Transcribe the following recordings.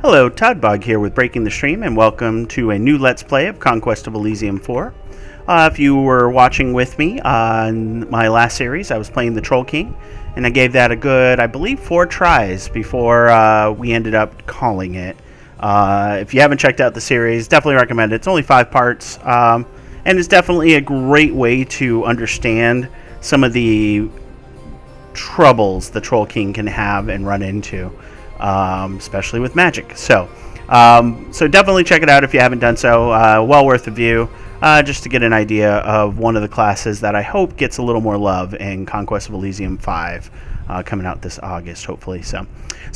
Hello, Toddbog here with Breaking the Stream, and welcome to a new Let's Play of Conquest of Elysium 4. If you were watching with me on my last series, I was playing the Troll King, and I gave that a good, I believe, 4 tries before we ended up calling it. If you haven't checked out the series, definitely recommend it. It's only 5 parts, and it's definitely a great way to understand some of the troubles the Troll King can have and run into. Especially with magic. So definitely check it out if you haven't done so. Well worth the view, just to get an idea of one of the classes that I hope gets a little more love in Conquest of Elysium 5, coming out this August, hopefully. So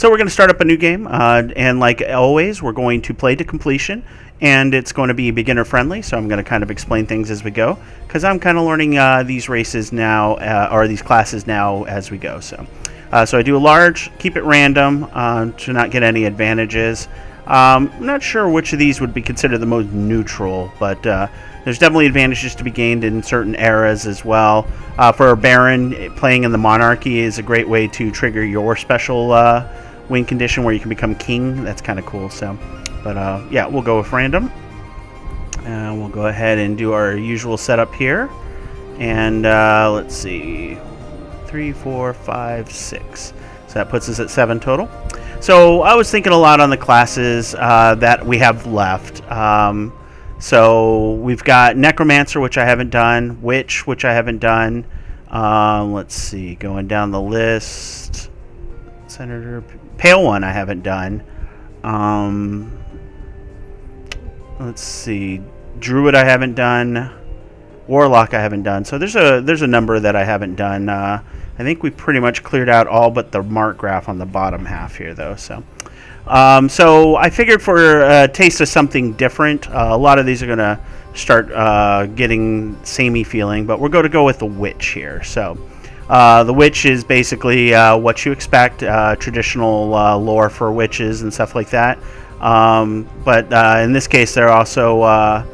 we're going to start up a new game, and like always, we're going to play to completion, and it's going to be beginner friendly. So I'm going to kind of explain things as we go, because I'm kind of learning these races now, or these classes now as we go. So I do a large, keep it random to not get any advantages. I'm not sure which of these would be considered the most neutral, but there's definitely advantages to be gained in certain eras as well. For a Baron, playing in the Monarchy is a great way to trigger your special win condition where you can become king. That's kind of cool. So, but yeah, we'll go with random. We'll go ahead and do our usual setup here. And let's see. 3, 4, 5, 6. So that puts us at 7 total. So I was thinking a lot on the classes that we have left. So we've got Necromancer, which I haven't done. Witch, which I haven't done. Let's see, going down the list. Senator, Pale One I haven't done. Let's see, Druid I haven't done. Warlock I haven't done. So there's a number that I haven't done. I think we pretty much cleared out all but the mark graph on the bottom half here, though. So I figured for a taste of something different, a lot of these are going to start getting samey feeling, but we're going to go with the Witch here. So the Witch is basically what you expect, traditional lore for witches and stuff like that. But in this case, they're also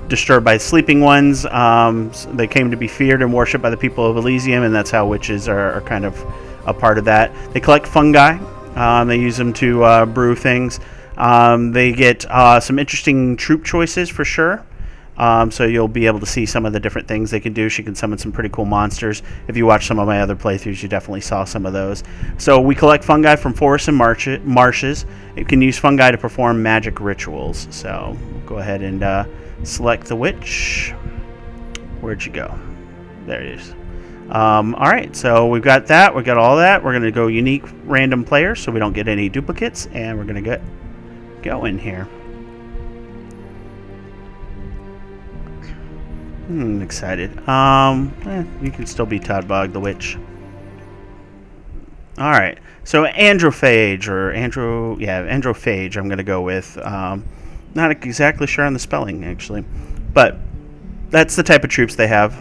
disturbed by sleeping ones. They came to be feared and worshipped by the people of Elysium, and that's how witches are kind of a part of that. They collect fungi. They use them to brew things. They get some interesting troop choices for sure. So you'll be able to see some of the different things they can do. She can summon some pretty cool monsters. If you watch some of my other playthroughs, you definitely saw some of those. So we collect fungi from forests and marshes. You can use fungi to perform magic rituals. So we'll go ahead and select the Witch. Where'd you go? There it is. Alright, so we've got that. We've got all that. We're going to go unique random players so we don't get any duplicates. And we're going to get going here. Excited. You can still be Toddbog the Witch. Alright, so Androphage, or Androphage I'm going to go with. Not exactly sure on the spelling, actually. But that's the type of troops they have.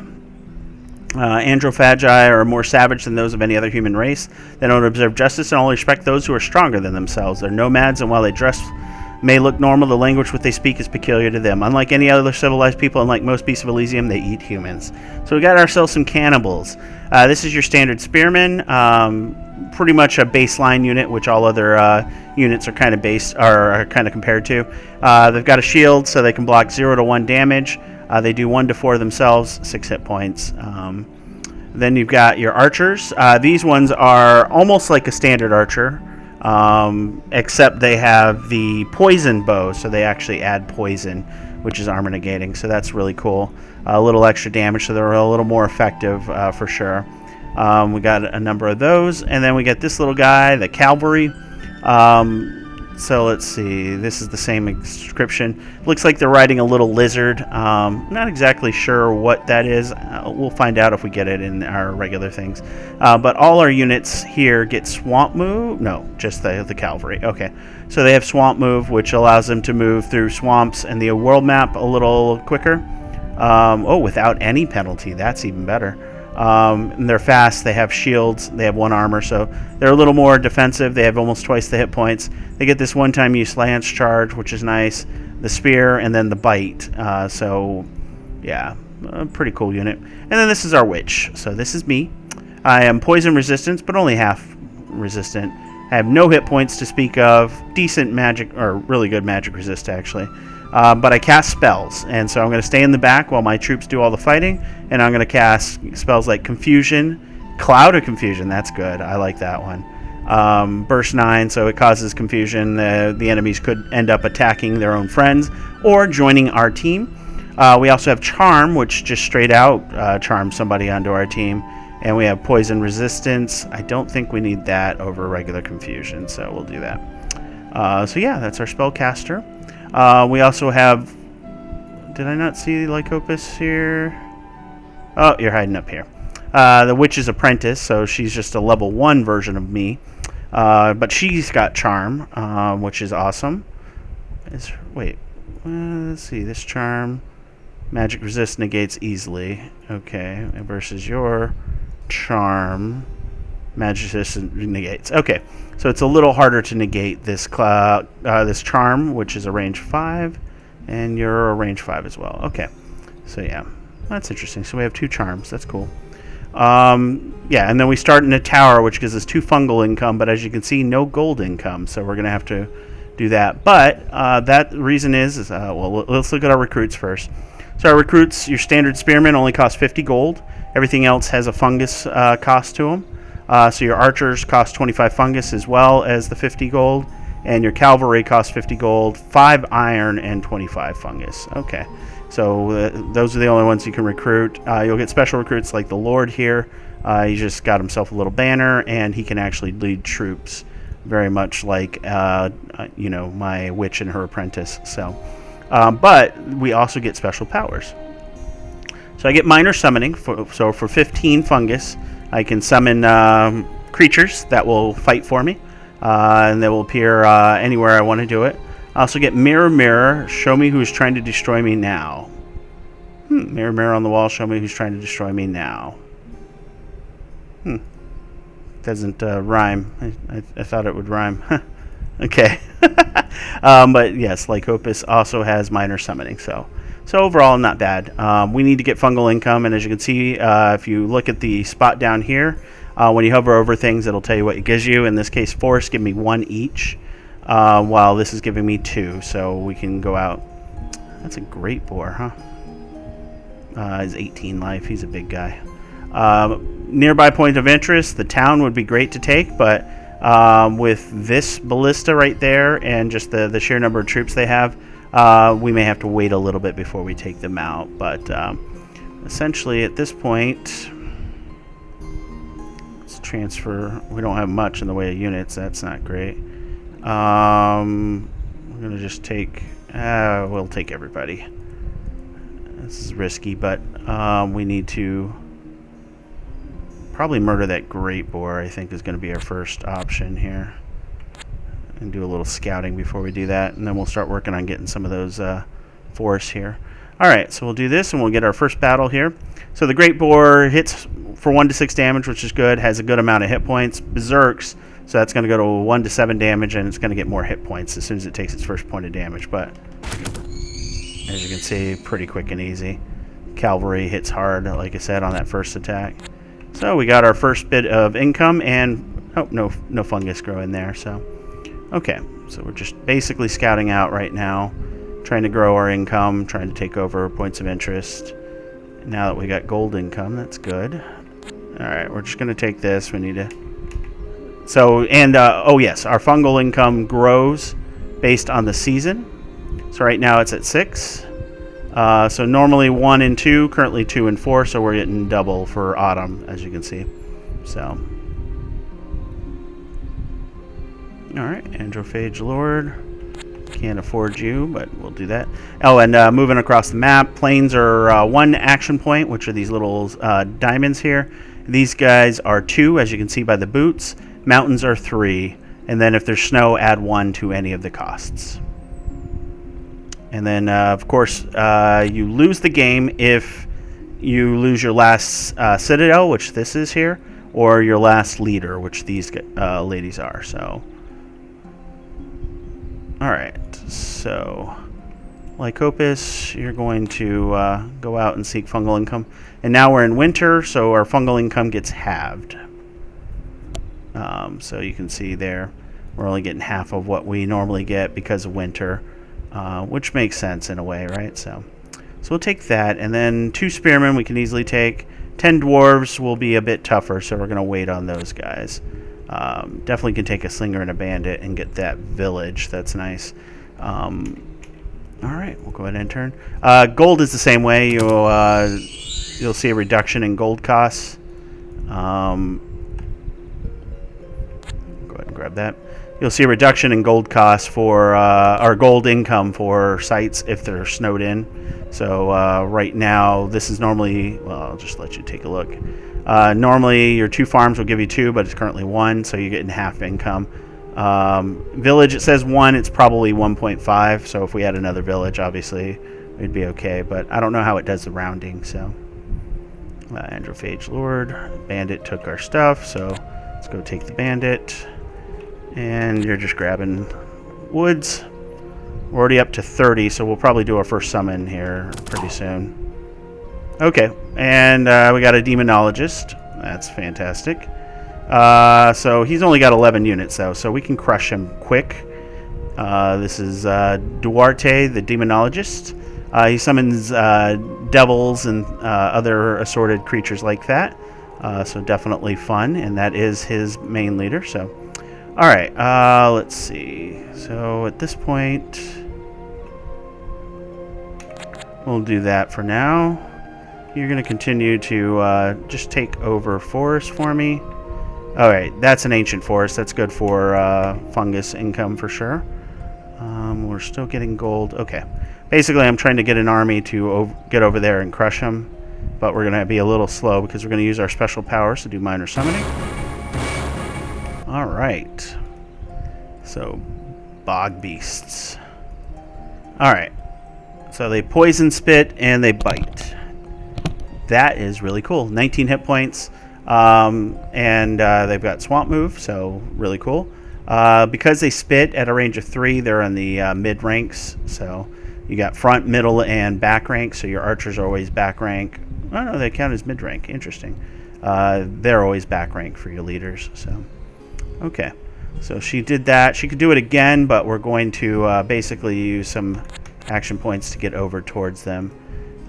Androphagi are more savage than those of any other human race. They don't observe justice and only respect those who are stronger than themselves. They're nomads, and while they dress may look normal, the language what they speak is peculiar to them. Unlike any other civilized people, and like most beasts of Elysium, they eat humans. So we got ourselves some cannibals. This is your standard spearman. Pretty much a baseline unit, which all other units are kind of compared to. They've got a shield, so they can block 0 to 1 damage. They do 1 to 4 themselves, 6 hit points. Then you've got your archers. These ones are almost like a standard archer, except they have the poison bow, so they actually add poison, which is armor negating. So that's really cool. A little extra damage, so they're a little more effective for sure. We got a number of those, and then we got this little guy, the Calvary. So let's see, this is the same inscription. Looks like they're riding a little lizard. Not exactly sure what that is. We'll find out if we get it in our regular things. But all our units here get swamp move. No, just the Calvary. Okay, so they have swamp move, which allows them to move through swamps and the world map a little quicker. Without any penalty. That's even better. And they're fast. They have shields. They have 1 armor, so they're a little more defensive. They have almost twice the hit points. They get this one-time use lance charge, which is nice. The spear, and then the bite. So, yeah, a pretty cool unit. And then this is our witch. So this is me. I am poison resistant, but only half resistant. I have no hit points to speak of. Decent magic, or really good magic resist, actually. But I cast spells, and so I'm going to stay in the back while my troops do all the fighting, and I'm going to cast spells like Confusion, Cloud of Confusion. That's good. I like that one. Burst 9, so it causes confusion. The enemies could end up attacking their own friends or joining our team. We also have Charm, which just straight out charms somebody onto our team. And we have Poison Resistance. I don't think we need that over regular Confusion, so we'll do that. So yeah, that's our spellcaster. We also have... Did I not see Lycopus here? Oh, you're hiding up here. The Witch's Apprentice, so she's just a level 1 version of me. But she's got Charm, which is awesome. Let's see. This Charm... Magic resist negates easily. Okay, versus your Charm. Magic resist negates. Okay, so it's a little harder to negate this this Charm, which is a range 5, and you're a range 5 as well. Okay, so yeah, that's interesting. So we have 2 Charms. That's cool. Yeah, and then we start in a tower, which gives us 2 fungal income, but as you can see, no gold income. So we're gonna have to do that. But that reason is well, let's look at our recruits first. So our recruits, your standard spearmen only cost 50 gold. Everything else has a fungus cost to them. So your archers cost 25 fungus as well as the 50 gold. And your cavalry costs 50 gold, 5 iron, and 25 fungus. Okay, so those are the only ones you can recruit. You'll get special recruits like the Lord here. He just got himself a little banner, and he can actually lead troops very much like, you know, my witch and her apprentice. So... but we also get special powers. So I get minor summoning. So for 15 fungus, I can summon creatures that will fight for me. And they will appear anywhere I want to do it. I also get Mirror Mirror. Show me who's trying to destroy me now. Mirror Mirror on the wall. Show me who's trying to destroy me now. Doesn't rhyme. I thought it would rhyme. Okay. But yes, Lycopus also has minor summoning, so overall not bad. We need to get fungal income, and as you can see, if you look at the spot down here, when you hover over things, it'll tell you what it gives you. In this case, forest give me 1 each, while this is giving me 2, so we can go out. That's a great boar, huh? He's 18 life. He's a big guy. Nearby point of interest, the town would be great to take, but with this ballista right there and just the sheer number of troops they have, we may have to wait a little bit before we take them out. But essentially at this point, let's transfer. We don't have much in the way of units. That's not great. We're going to just take... we'll take everybody. This is risky, but we need to... probably murder that great boar, I think, is going to be our first option here. And do a little scouting before we do that, and then we'll start working on getting some of those forests here. Alright, so we'll do this, and we'll get our first battle here. So the great boar hits for 1 to 6 damage, which is good, has a good amount of hit points. Berserks, so that's going to go to 1 to 7 damage, and it's going to get more hit points as soon as it takes its first point of damage. But as you can see, pretty quick and easy. Calvary hits hard, like I said, on that first attack. So we got our first bit of income, and no fungus growing there. So okay, so we're just basically scouting out right now, trying to grow our income, trying to take over points of interest. Now that we got gold income, that's good. All right, we're just going to take this. We need to... So, and oh yes, our fungal income grows based on the season. So right now it's at 6. So normally 1 and 2, currently 2 and 4, so we're getting double for autumn, as you can see. So, alright, Androphagi Lord. Can't afford you, but we'll do that. Oh, and moving across the map, plains are 1 action point, which are these little diamonds here. These guys are 2, as you can see by the boots. Mountains are 3, and then if there's snow, add 1 to any of the costs. And then, of course, you lose the game if you lose your last citadel, which this is here, or your last leader, which these ladies are. So, all right. So, Lycopus, you're going to go out and seek fungal income. And now we're in winter, so our fungal income gets halved. So you can see there we're only getting half of what we normally get because of winter, which makes sense in a way, right? So we'll take that, and then 2 spearmen we can easily take. 10 dwarves will be a bit tougher, so we're going to wait on those guys. Definitely can take a slinger and a bandit and get that village. That's nice. All right, we'll go ahead and turn. Gold is the same way. You'll see a reduction in gold costs. Go ahead and grab that. You'll see a reduction in gold costs for or gold income for sites if they're snowed in. So right now, this is normally, well, I'll just let you take a look. Normally, your 2 farms will give you 2, but it's currently 1, so you're getting half income. Village, it says 1, it's probably 1.5, so if we had another village, obviously, we'd be okay, but I don't know how it does the rounding, so. Androphagi Lord, Bandit took our stuff, so let's go take the Bandit. And you're just grabbing woods. We're already up to 30, so we'll probably do our first summon here pretty soon. Okay, and we got a Demonologist. That's fantastic. So he's only got 11 units, though, so we can crush him quick. This is Duarte, the Demonologist. He summons devils and other assorted creatures like that. So definitely fun, and that is his main leader. So, all right, let's see. So at this point, we'll do that for now. You're going to continue to just take over forest for me. All right, that's an ancient forest. That's good for fungus income for sure. We're still getting gold. Okay. Basically, I'm trying to get an army to get over there and crush them, but we're going to be a little slow because we're going to use our special powers to do minor summoning. All right. So, bog beasts. All right. So they poison, spit, and they bite. That is really cool. 19 hit points, and they've got swamp move, so really cool. Because they spit at a range of 3, they're in the mid ranks, so you got front, middle, and back rank, so your archers are always back rank. Oh, no, they count as mid rank. Interesting. They're always back rank for your leaders, so okay. So she did that. She could do it again, but we're going to basically use some action points to get over towards them.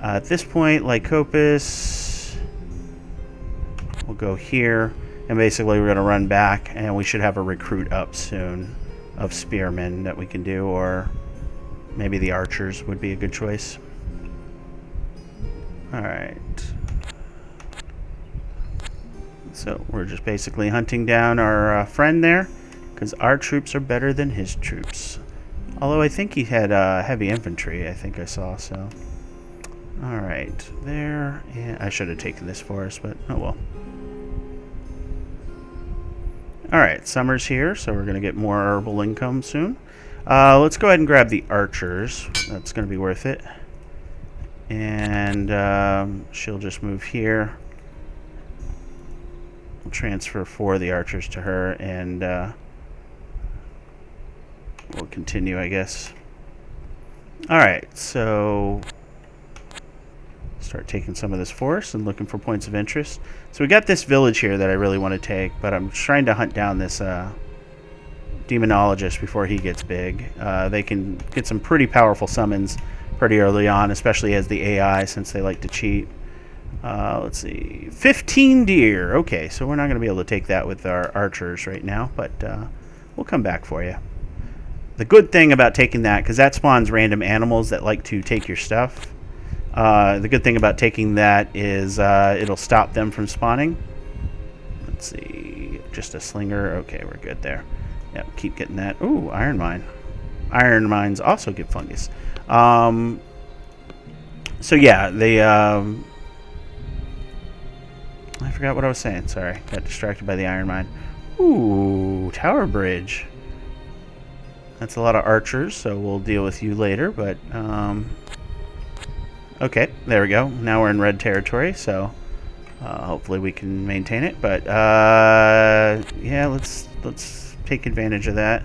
At this point, Lycopus will go here, and basically we're going to run back, and we should have a recruit up soon of spearmen that we can do, or maybe the archers would be a good choice. Alright. So we're just basically hunting down our friend there, because our troops are better than his troops. Although I think he had heavy infantry, I think I saw, so. Alright, there. Yeah, I should have taken this forest, but oh well. Alright, summer's here, so we're going to get more herbal income soon. Let's go ahead and grab the archers. That's going to be worth it. And she'll just move here. We'll transfer 4 of the archers to her, and we'll continue, I guess. Alright, so start taking some of this forest and looking for points of interest. So we got this village here that I really want to take, but I'm trying to hunt down this Demonologist before he gets big. They can get some pretty powerful summons pretty early on, especially as the AI, since they like to cheat. Let's see, 15 deer. Okay, so we're not going to be able to take that with our archers right now, but we'll come back for you. The good thing about taking that, because that spawns random animals that like to take your stuff, the good thing about taking that is it'll stop them from spawning. Let's see, just a slinger. Okay, we're good there. Yep, keep getting that. Ooh, iron mine. Iron mines also give fungus. So yeah, they I forgot what I was saying. Sorry, got distracted by the iron mine. Ooh, tower bridge. That's a lot of archers, so we'll deal with you later, but okay, there we go. Now we're in red territory, so hopefully we can maintain it. But yeah, let's take advantage of that.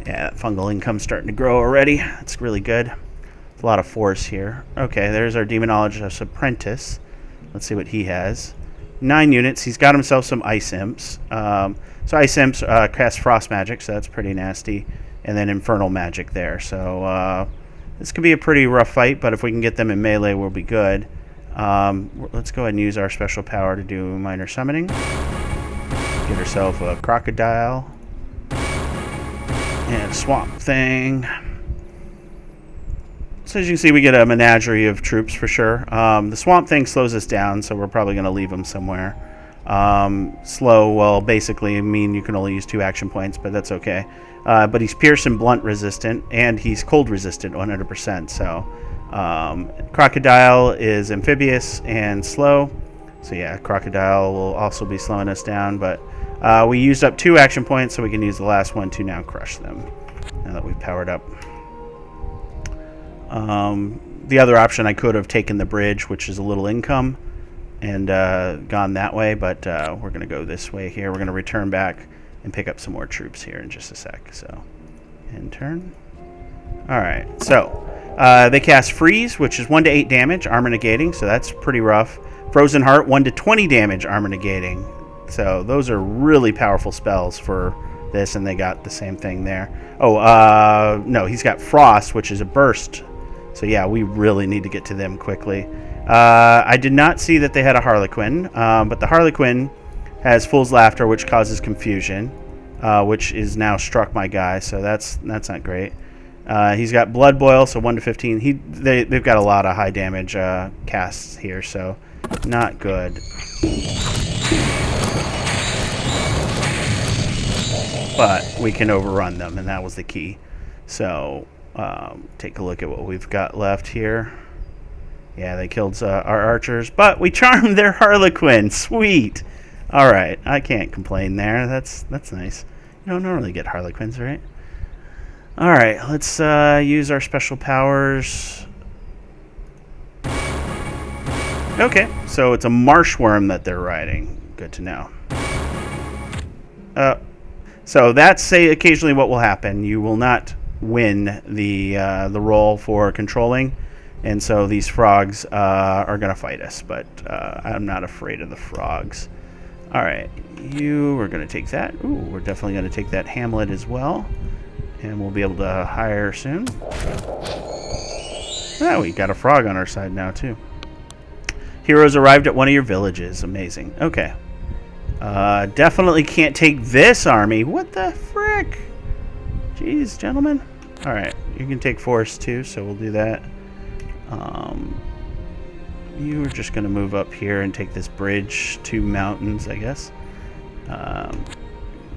Yeah, that fungal income's starting to grow already. That's really good. A lot of force here. Okay, there's our Demonologist Apprentice. Let's see what he has. 9 units. He's got himself some ice imps. So ice imps cast frost magic, so that's pretty nasty. And then infernal magic there. So this could be a pretty rough fight, but if we can get them in melee, we'll be good. Let's go ahead and use our special power to do minor summoning. Get ourselves a crocodile. And a swamp thing. So as you can see, we get a menagerie of troops for sure. The swamp thing slows us down, so we're probably going to leave them somewhere. Slow, well, basically mean you can only use 2 action points, but that's okay. But he's pierce and blunt resistant, and he's cold resistant 100%. So crocodile is amphibious and slow. So yeah, crocodile will also be slowing us down, but we used up 2 action points, so we can use the last one to now crush them, now that we've powered up. The other option, I could have taken the bridge, which is a little income, and gone that way, but we're going to go this way here. We're going to return back and pick up some more troops here in just a sec. So, end turn. Alright, so they cast Freeze, which is 1 to 8 damage, armor negating, so that's pretty rough. Frozen Heart, 1 to 20 damage, armor negating. So those are really powerful spells for this, and they got the same thing there. Oh, no, he's got Frost, which is a burst. So yeah, we really need to get to them quickly. I did not see that they had a Harlequin, but the Harlequin has Fool's Laughter, which causes confusion, which is now struck my guy, so that's not great. He's got Blood Boil, so 1 to 15. They've got a lot of high damage casts here, so not good. But we can overrun them, and that was the key. So take a look at what we've got left here. Yeah, they killed our archers, but we charmed their Harlequin. Sweet. All right, I can't complain there. That's nice. You don't normally get Harlequins, right? All right, let's use our special powers. Okay, so it's a marsh worm that they're riding. Good to know. So that's occasionally what will happen. You will not win the roll for controlling, and so these frogs are going to fight us. But I'm not afraid of the frogs. All right, we're going to take that. Ooh, we're definitely going to take that Hamlet as well, and we'll be able to hire soon. Oh, we got a frog on our side now too. Heroes arrived at one of your villages. Amazing. Okay. Definitely can't take this army. What the frick? Jeez, gentlemen. Alright, you can take forest too, so we'll do that. You are just going to move up here and take this bridge to mountains, I guess.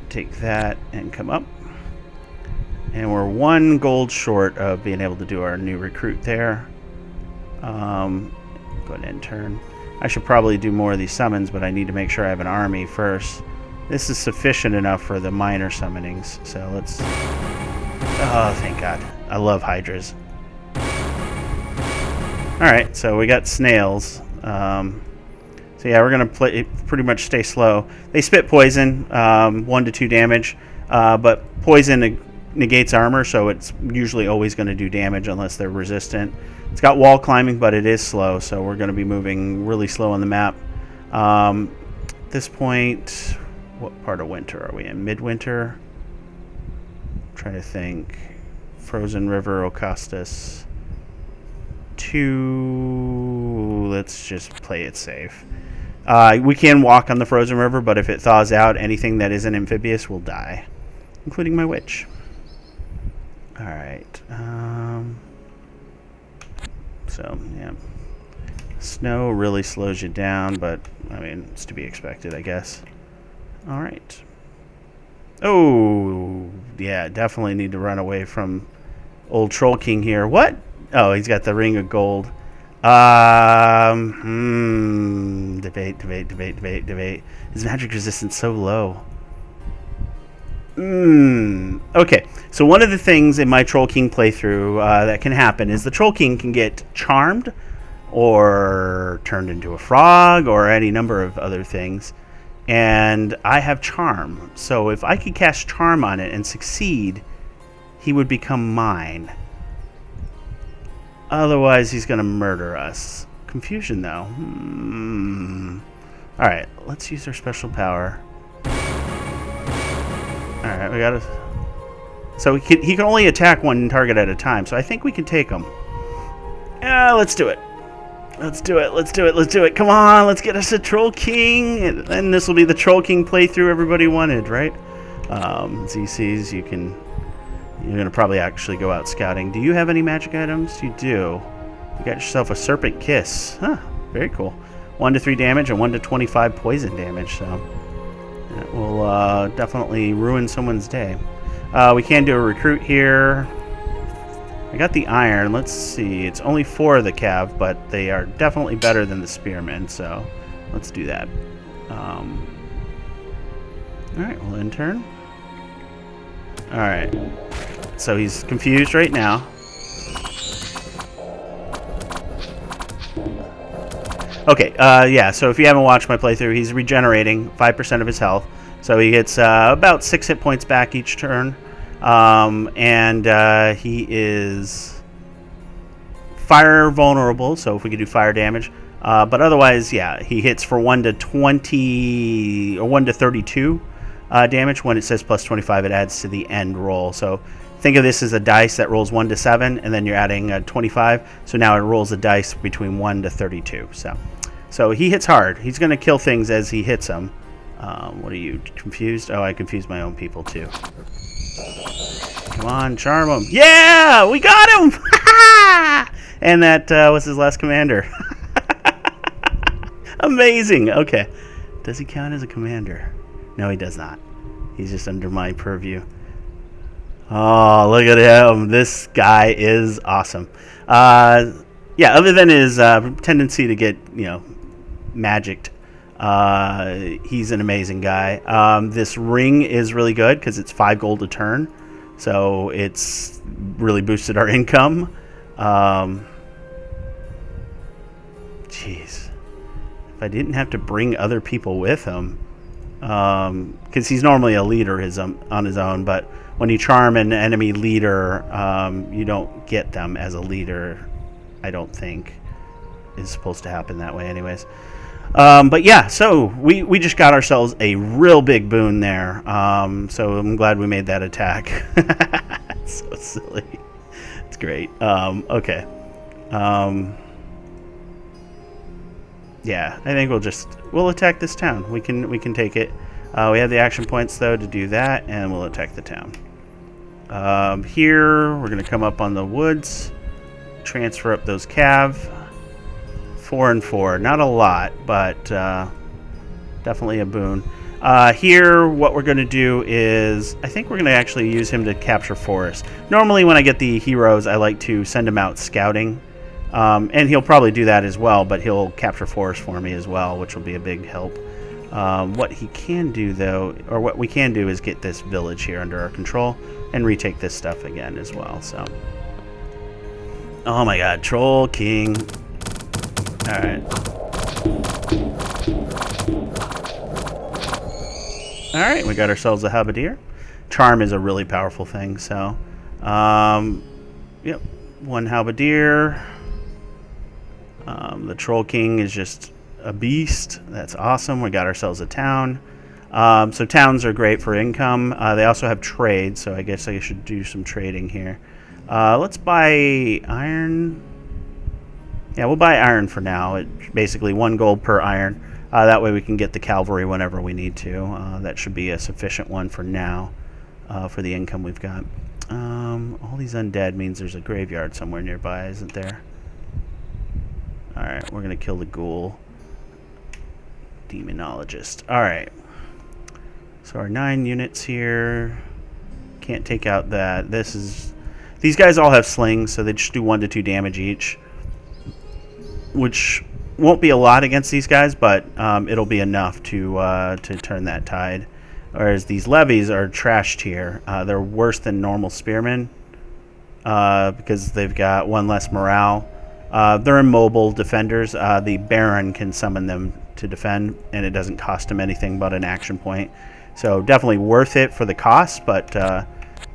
Take that and come up. And we're 1 gold short of being able to do our new recruit there. Go ahead and turn. I should probably do more of these summons, but I need to make sure I have an army first. This is sufficient enough for the minor summonings, so let's... Oh, thank God. I love hydras. Alright, so we got snails. So yeah, we're going to pretty much stay slow. They spit poison, 1 to 2 damage, but poison negates armor, so it's usually always going to do damage unless they're resistant. It's got wall climbing, but it is slow, so we're going to be moving really slow on the map. At this point, what part of winter are we in? Midwinter? I'm trying to think. Frozen River, Ocastus. 2. Let's just play it safe. We can walk on the Frozen River, but if it thaws out, anything that isn't amphibious will die, including my witch. Alright. So, yeah. Snow really slows you down, but, I mean, it's to be expected, I guess. Alright. Oh, yeah, definitely need to run away from old Troll King here. What? Oh, he's got the Ring of Gold. Debate. His magic resistance so low. Okay, so one of the things in my Troll King playthrough that can happen is the Troll King can get charmed or turned into a frog or any number of other things. And I have Charm, so if I could cast Charm on it and succeed, he would become mine. Otherwise, he's going to murder us. Confusion, though. Alright, let's use our special power. Alright, we gotta... So he can only attack one target at a time, so I think we can take him. Yeah, let's do it. Let's do it, let's do it, let's do it. Come on, let's get us a Troll King. And this will be the Troll King playthrough everybody wanted, right? ZCs, you're going to probably actually go out scouting. Do you have any magic items? You do. You got yourself a Serpent Kiss. Huh, very cool. 1 to 3 damage and 1 to 25 poison damage, so that will definitely ruin someone's day. We can do a recruit here. I got the iron. Let's see. It's only 4 of the cav, but they are definitely better than the spearmen, so let's do that. Alright, we'll intern. Alright. So he's confused right now. Okay, yeah, so if you haven't watched my playthrough, he's regenerating 5% of his health. So he gets about 6 hit points back each turn. He is fire vulnerable, so if we could do fire damage. But otherwise, yeah, he hits for 1 to 20 or 1 to 32 damage. When it says plus 25, it adds to the end roll. So think of this as a dice that rolls 1 to 7, and then you're adding 25. So now it rolls a dice between 1 to 32. So he hits hard. He's going to kill things as he hits them. What are you, confused? Oh, I confused my own people too. Come on, charm him. Yeah, we got him! And that was his last commander. Amazing. Okay. Does he count as a commander? No, he does not. He's just under my purview. Oh, look at him. This guy is awesome. Yeah, other than his tendency to get, magicked, he's an amazing guy. This ring is really good because it's 5 gold a turn. So it's really boosted our income. Jeez. If I didn't have to bring other people with him, because he's normally a leader on his own, but when you charm an enemy leader, you don't get them as a leader, I don't think. It's supposed to happen that way anyways. But yeah, so we just got ourselves a real big boon there. So I'm glad we made that attack. It's so silly. It's great. Okay. Yeah, I think we'll attack this town. We can take it. We have the action points though to do that, and we'll attack the town. Here we're gonna come up on the woods, transfer up those cav. 4 and 4, not a lot, but definitely a boon. Here, what we're going to do is, I think we're going to actually use him to capture forest. Normally, when I get the heroes, I like to send him out scouting, and he'll probably do that as well. But he'll capture forest for me as well, which will be a big help. What he can do, though, or what we can do, is get this village here under our control and retake this stuff again as well. So, oh my God, Troll King. Alright. Alright, we got ourselves a halberdier. Charm is a really powerful thing, so yep, 1 halberdier. The Troll King is just a beast. That's awesome. We got ourselves a town. So towns are great for income. They also have trade, so I guess I should do some trading here. Let's buy iron. Yeah, we'll buy iron for now. It's basically 1 gold per iron. That way we can get the Calvary whenever we need to. That should be a sufficient one for now, for the income we've got. All these undead means there's a graveyard somewhere nearby, isn't there? Alright, we're going to kill the ghoul. Demonologist. Alright. So our 9 units here. Can't take out that. These guys all have slings, so they just do 1 to 2 damage each, which won't be a lot against these guys, but it'll be enough to turn that tide. Whereas these levies are trashed here. They're worse than normal spearmen because they've got 1 less morale. They're immobile defenders. The Baron can summon them to defend, and it doesn't cost him anything but an action point. So definitely worth it for the cost, but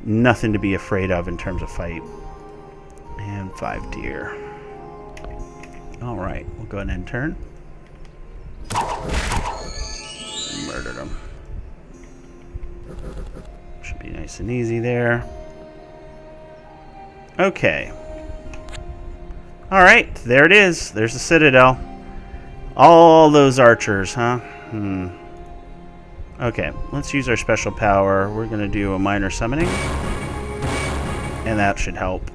nothing to be afraid of in terms of fight. And 5 deer. Alright, we'll go ahead and turn. Murdered him. Should be nice and easy there. Okay. Alright, there it is. There's the Citadel. All those archers, huh? Okay, let's use our special power. We're going to do a minor summoning. And that should help.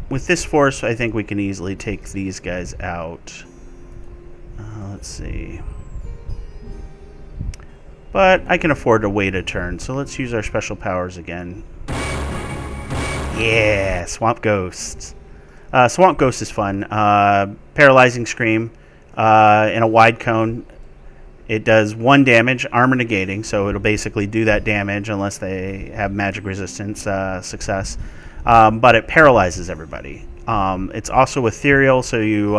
With this force, I think we can easily take these guys out. Let's see. But I can afford to wait a turn, so let's use our special powers again. Yeah, Swamp Ghost. Swamp Ghost is fun. Paralyzing Scream in a wide cone. It does 1 damage, armor negating, so it'll basically do that damage unless they have magic resistance success. But it paralyzes everybody. It's also ethereal, so you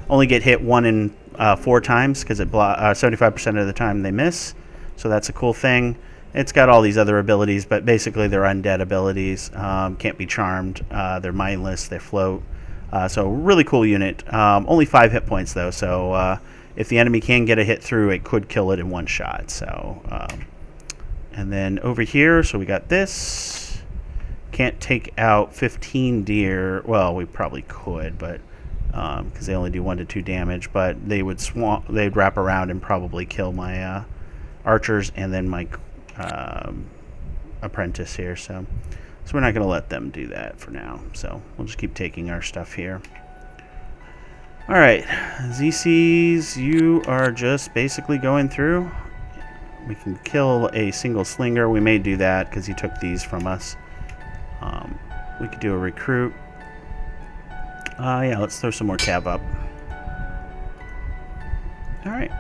only get hit 1 in 4 times because it 75% of the time they miss. So that's a cool thing. It's got all these other abilities, but basically they're undead abilities. Can't be charmed. They're mindless. They float. So really cool unit. Only 5 hit points though. So if the enemy can get a hit through, it could kill it in 1 shot. So and then over here, so we got this. Can't take out 15 deer. Well, we probably could, but because they only do 1 to 2 damage. But they would they'd wrap around and probably kill my archers and then my apprentice here. So we're not going to let them do that for now. So we'll just keep taking our stuff here. All right, ZCs, you are just basically going through. We can kill a single slinger. We may do that because he took these from us. We could do a recruit. Yeah, let's throw some more cav up. All right.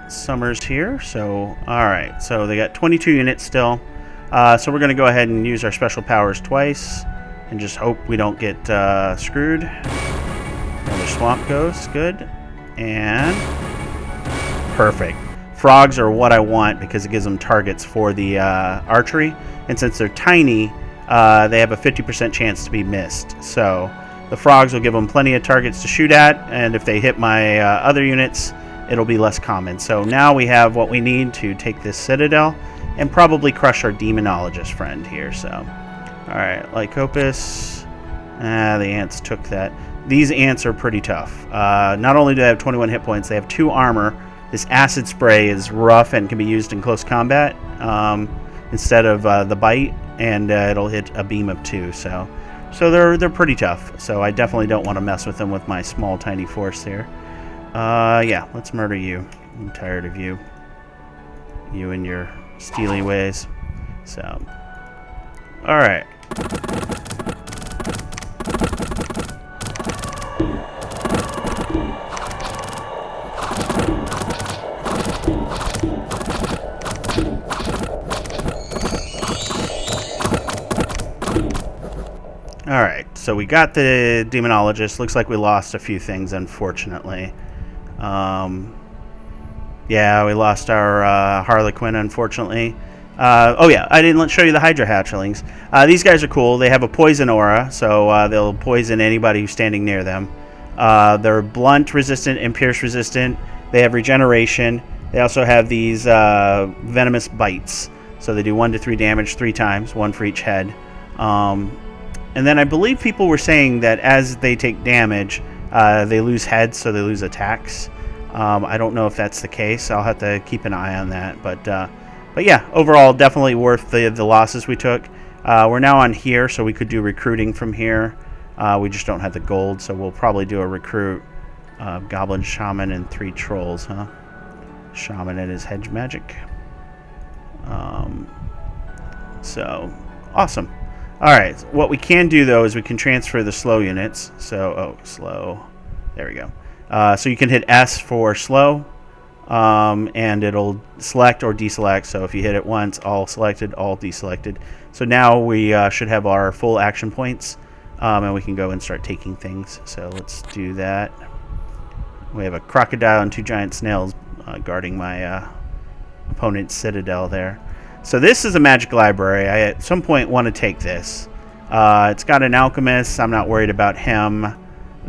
Summer's here, so alright, so they got 22 units still, so we're going to go ahead and use our special powers twice and just hope we don't get screwed. Another Swamp Ghost, good, and perfect. Frogs are what I want because it gives them targets for the archery, and since they're tiny, they have a 50% chance to be missed, so the frogs will give them plenty of targets to shoot at, and if they hit my other units, it'll be less common. So now we have what we need to take this Citadel and probably crush our Demonologist friend here. So, alright, Lycopus. The ants took that. These ants are pretty tough. Not only do they have 21 hit points, they have 2 armor. This acid spray is rough and can be used in close combat instead of the bite, and it'll hit a beam of 2. So they're pretty tough. So I definitely don't want to mess with them with my small, tiny force here. Yeah, let's murder you. I'm tired of you. You and your steely ways. So, alright. Alright, so we got the Demonologist. Looks like we lost a few things, unfortunately. Yeah, we lost our Harlequin, unfortunately. Oh yeah, I didn't show you the Hydra hatchlings. These guys are cool. They have a poison aura, so they'll poison anybody who's standing near them. They're blunt resistant and pierce resistant. They have regeneration. They also have these venomous bites. So they do 1 to 3 damage 3 times, 1 for each head. And then I believe people were saying that as they take damage, they lose heads, so they lose attacks. I don't know if that's the case. I'll have to keep an eye on that. But yeah, overall, definitely worth the losses we took. We're now on here, so we could do recruiting from here. We just don't have the gold, so we'll probably do a recruit. Goblin, Shaman, and 3 Trolls, huh? Shaman and his hedge magic. So, awesome. Alright, what we can do, though, is we can transfer the slow units. So, slow. There we go. So you can hit S for slow, and it'll select or deselect. So if you hit it once, all selected, all deselected. So now we should have our full action points, and we can go and start taking things. So let's do that. We have a crocodile and 2 giant snails guarding my opponent's citadel there. So this is a magic library. I at some point want to take this. It's got an alchemist. I'm not worried about him.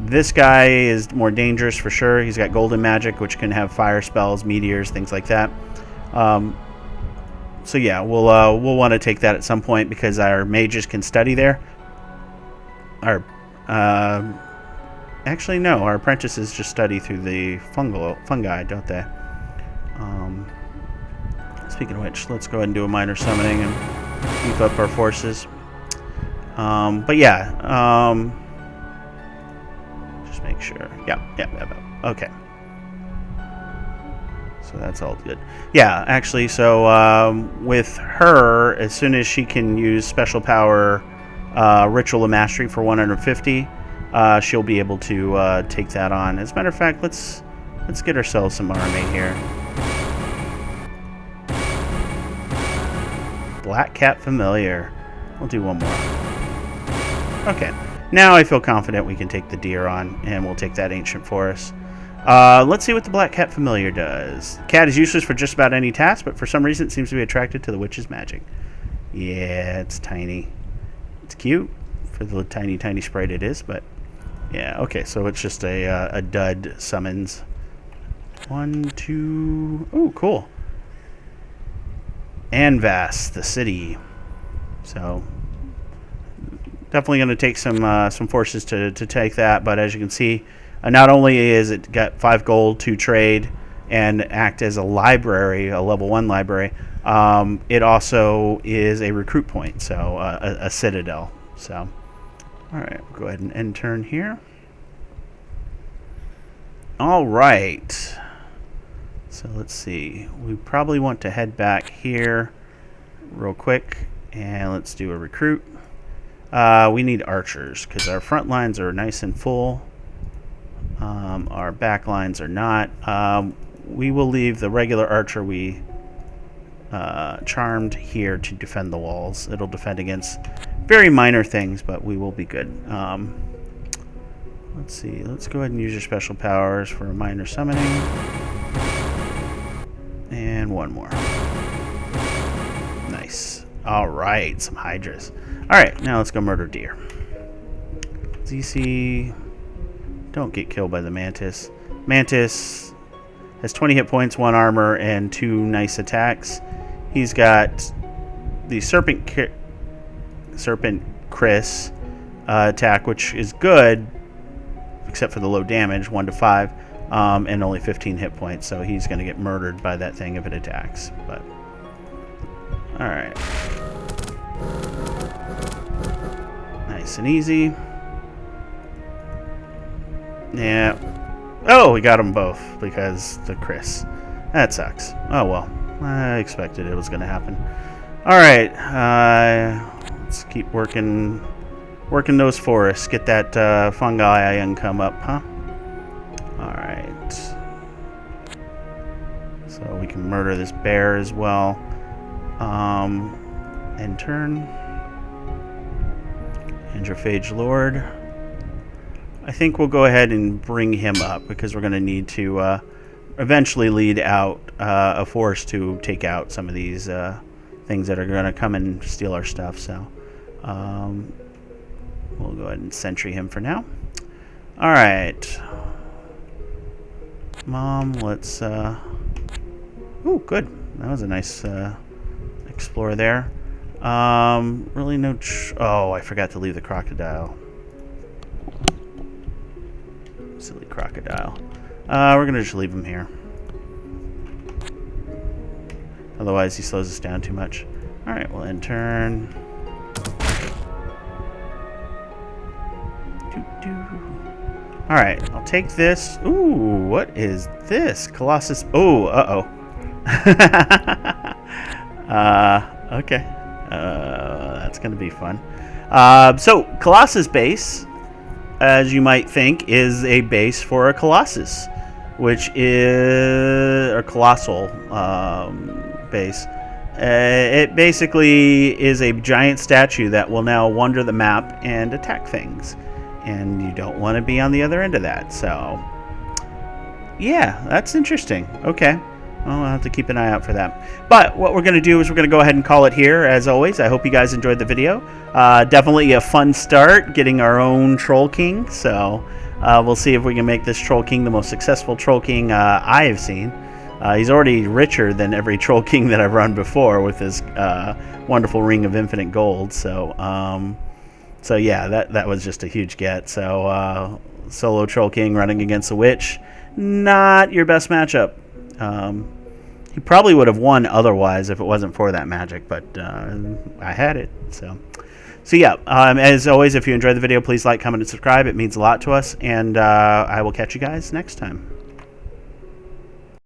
This guy is more dangerous for sure. He's got golden magic, which can have fire spells, meteors, things like that. So yeah, we'll want to take that at some point because our mages can study there. Our actually no, our apprentices just study through the fungi, don't they? Speaking of which, let's go ahead and do a minor summoning and beef up our forces. But yeah, just make sure. Yeah. Okay. So that's all good. Yeah, actually, so with her, as soon as she can use special power Ritual of Mastery for 150, she'll be able to take that on. As a matter of fact, let's get ourselves some army here. Black Cat Familiar. We'll do one more. Okay. Now I feel confident we can take the deer on, and we'll take that Ancient Forest. Let's see what the Black Cat Familiar does. The cat is useless for just about any task, but for some reason it seems to be attracted to the witch's magic. Yeah, it's tiny. It's cute for the tiny sprite it is, but yeah, okay, so it's just a dud summons. 1, 2... Oh, cool. Anvas, the city. So definitely going to take some forces to take that, but as you can see, not only is it got 5 gold to trade and act as a library, a level 1 library, it also is a recruit point, so a citadel. So, all right, we'll go ahead and end turn here. All right. So let's see. We probably want to head back here real quick, and let's do a recruit. We need archers because our front lines are nice and full. Our back lines are not. We will leave the regular archer we charmed here to defend the walls. It'll defend against very minor things, but we will be good. Let's see. Let's go ahead and use your special powers for a minor summoning. And one more. Nice. All right, some hydras. All right, now let's go murder deer. ZC... Don't get killed by the Mantis. Mantis has 20 hit points, 1 armor, and 2 nice attacks. He's got the Serpent Chris attack, which is good, except for the low damage, 1 to 5, and only 15 hit points. So he's going to get murdered by that thing if it attacks. But all right, nice and easy. Yeah. Oh, we got them both because the Chris. That sucks. Oh well. I expected it was going to happen. Alright. Let's keep working those forests. Get that fungi income up, huh? Alright. So we can murder this bear as well. End turn. Androphagi Lord. I think we'll go ahead and bring him up because we're going to need to eventually lead out a force to take out some of these things that are going to come and steal our stuff. So we'll go ahead and sentry him for now. All right, Mom. Let's. Ooh, good. That was a nice explore there. Really no. Oh, I forgot to leave the crocodile. Silly crocodile. We're gonna just leave him here. Otherwise he slows us down too much. Alright, we'll end turn. Alright, I'll take this. Ooh, what is this? Colossus. Oh, uh-oh. Okay. That's gonna be fun. So, Colossus base, as you might think, is a base for a Colossus, which is a colossal base. It basically is a giant statue that will now wander the map and attack things, and you don't want to be on the other end of that. So, yeah, that's interesting. Okay. Well, I'll have to keep an eye out for that. But what we're going to do is we're going to go ahead and call it here, as always. I hope you guys enjoyed the video. Definitely a fun start getting our own Troll King. So We'll see if we can make this Troll King the most successful Troll King I have seen. He's already richer than every Troll King that I've run before with his wonderful Ring of Infinite Gold. So, so yeah, that was just a huge get. So, solo Troll King running against a Witch, not your best matchup. He probably would have won otherwise if it wasn't for that magic, but I had it. So yeah, as always, if you enjoyed the video, please like, comment, and subscribe. It means a lot to us, and I will catch you guys next time.